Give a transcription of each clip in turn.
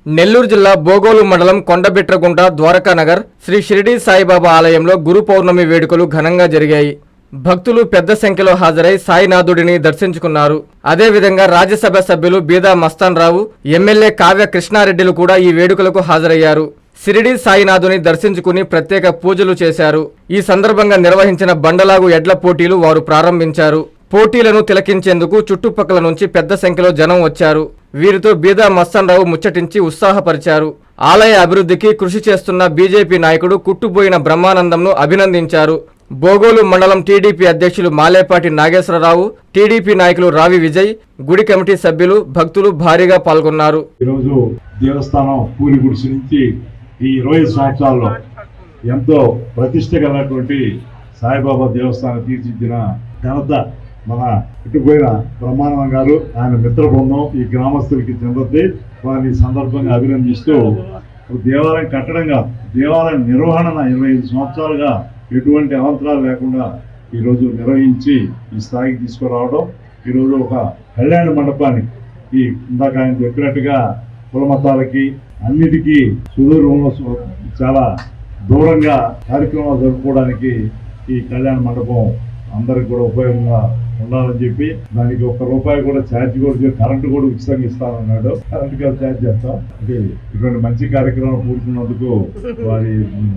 నెల్లూరు జిల్లా బోగోలు మండలం కొండబిట్రగుంట ద్వారకానగర్ శ్రీ షిరిడి సాయిబాబా ఆలయంలో గురు పౌర్ణమి వేడుకలు ఘనంగా జరిగాయి. భక్తులు పెద్ద సంఖ్యలో హాజరై సాయినాథుడిని దర్శించుకున్నారు. అదేవిధంగా రాజ్యసభ సభ్యులు బీదా మస్తాన్ రావు, ఎమ్మెల్యే కావ్య కృష్ణారెడ్డిలు కూడా ఈ వేడుకలకు హాజరయ్యారు. షిరిడి సాయినాథుని దర్శించుకుని ప్రత్యేక పూజలు చేశారు. ఈ సందర్భంగా నిర్వహించిన బండలాగు ఎడ్ల పోటీలు వారు ప్రారంభించారు. పోటీలను తిలకించేందుకు చుట్టుపక్కల నుంచి పెద్ద సంఖ్యలో జనం వచ్చారు. వీరితో బీదా మస్తాన్ రావు ముచ్చటించి ఉత్సాహపరిచారు. ఆలయ అభివృద్ధికి కృషి చేస్తున్న బీజేపీ నాయకుడు కుట్టుబోయిన బ్రహ్మానందంను అభినందించారు. బోగోలు మండలం టీడీపీ అధ్యక్షులు మాలేపాటి నాగేశ్వరరావు, టీడీపీ నాయకులు రావి విజయ్, గుడి కమిటీ సభ్యులు, భక్తులు భారీగా పాల్గొన్నారు. ఈరోజు దేవస్థానం పూరి గుడిసి నుంచి ఈ 20 సంవత్సరాల్లో ఎంతో ప్రతిష్ట కలిగినటువంటి సాయిబాబా దేవస్థానం తీర్చిదిద్దిన ఘనత మన ఇటుపోయిన బ్రహ్మానందం గారు, ఆయన మిత్ర బృందం ఈ గ్రామస్తులకి చెందద్ది. వారిని సందర్భంగా అభినందిస్తూ దేవాలయం కట్టడంగా దేవాలయం నిర్వహణ 25 సంవత్సరాలుగా ఎటువంటి అవంతరాలు లేకుండా ఈరోజు నిర్వహించి ఈ స్థాయికి తీసుకురావడం, ఈరోజు ఒక కళ్యాణ మండపాన్ని ఈ ఇందాక ఆయన చెప్పినట్టుగా కుల మతాలకి అన్నిటికీ సుదూరంలో చాలా దూరంగా కార్యక్రమాలు జరుపుకోవడానికి ఈ కళ్యాణ మండపం అందరికి కూడా ఉపయోగంగా ఉండాలని చెప్పి దానికి ₹1 కూడా ఛార్జ్ కూడా కరెంటు కూడా ఉచితంగా ఇస్తానన్నాడు. కరెంటు కూడా ఛార్జ్ చేస్తాం. అంటే ఇటువంటి మంచి కార్యక్రమం పూర్తున్నందుకు వారి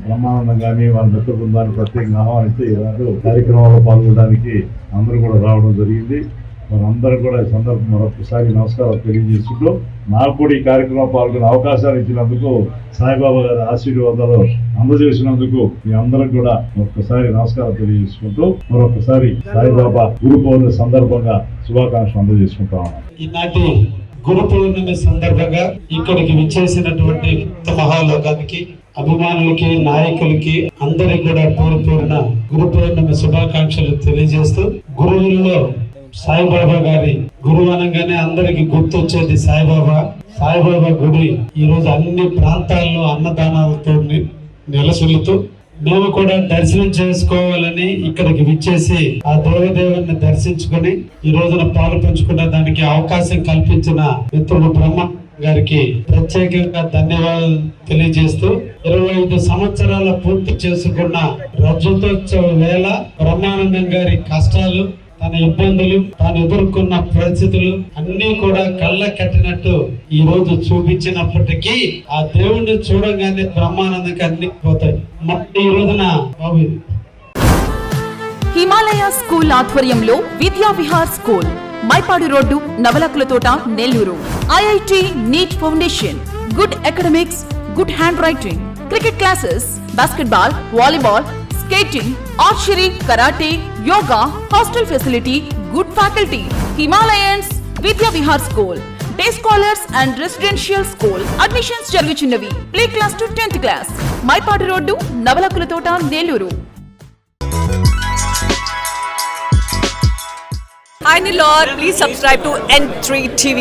బ్రహ్మానందం కానీ వారి మిత్ర బృందాన్ని ప్రత్యేకంగా ఆహ్వానిస్తే ఈనాడు కార్యక్రమాల్లో పాల్గొనడానికి అందరూ కూడా రావడం జరిగింది. వారందరూ కూడా ఈ సందర్భం మరొకసారి నమస్కారాలు తెలియజేసుకుంటూ నాకు కూడా ఈ కార్యక్రమం పాల్గొనే అవకాశాలు ఇచ్చినందుకు, సాయిబాబా గారి ఆశీర్వాదాలు అందజేసినందుకు మీ అందరికి కూడా మరొకసారి నమస్కారం తెలియజేసుకుంటూ మరొకసారి సాయిబాబా గురు పౌర్ణమి సందర్భంగా శుభాకాంక్షలు అందజేసుకుంటా ఉన్నాను. ఈనాటి గురు పౌర్ణమి సందర్భంగా ఇక్కడికి విచ్చేసినటువంటి మహాలోకానికి, అభిమానులకి, నాయకులకి అందరికి కూడా పేరున గురు పౌర్ణమి శుభాకాంక్షలు తెలియజేస్తూ, గురువుల్లో సాయిబాబా గారి గురువు అనగానే అందరికి గుర్తొచ్చేది సాయిబాబా గుడి ఈ రోజు అన్ని ప్రాంతాల్లో అన్నదానాలతో నెలసొల్లుతూ మేము కూడా దర్శనం చేసుకోవాలని ఇక్కడికి విచ్చేసి ఆ దేవదేవుని దర్శించుకొని ఈ రోజున పాలు పంచుకునే దానికి అవకాశం కల్పించిన మిత్రుడు బ్రహ్మ గారికి ప్రత్యేకంగా ధన్యవాదాలు తెలియజేస్తూ 25 సంవత్సరాల పూర్తి చేసుకున్న రజతోత్సవ వేళ బ్రహ్మానందం గారి కష్టాలు, తన ఇబ్బందులు, తాను ఎదుర్కొన్న పరిస్థితులు అన్ని కూడా కళ్ళ కట్టినట్టు ఈ రోజు చూపించినప్పటికీ ఆ దేవుణ్ణి చూడగానే బ్రహ్మానందకి అన్ని పోతాయి. ఈ రోజున హిమాలయ స్కూల్ ఆధ్వర్యంలో విద్యా విహార్ స్కూల్, మైపాడు రోడ్డు, నవలకుల తోట, Nellore. IIT NEET foundation, good academics, good hand writing, cricket classes, basketball, volleyball, skating, archery, karate, yoga, hostel facility, good faculty. Himalayans Vidya Vihar School, day scholars and residential school. Admissions jariguchunnvi. Play class to 10th class. Maipadu Road, Navalakula Tota, Nelluru. Hi Nilor, please subscribe to N3 TV.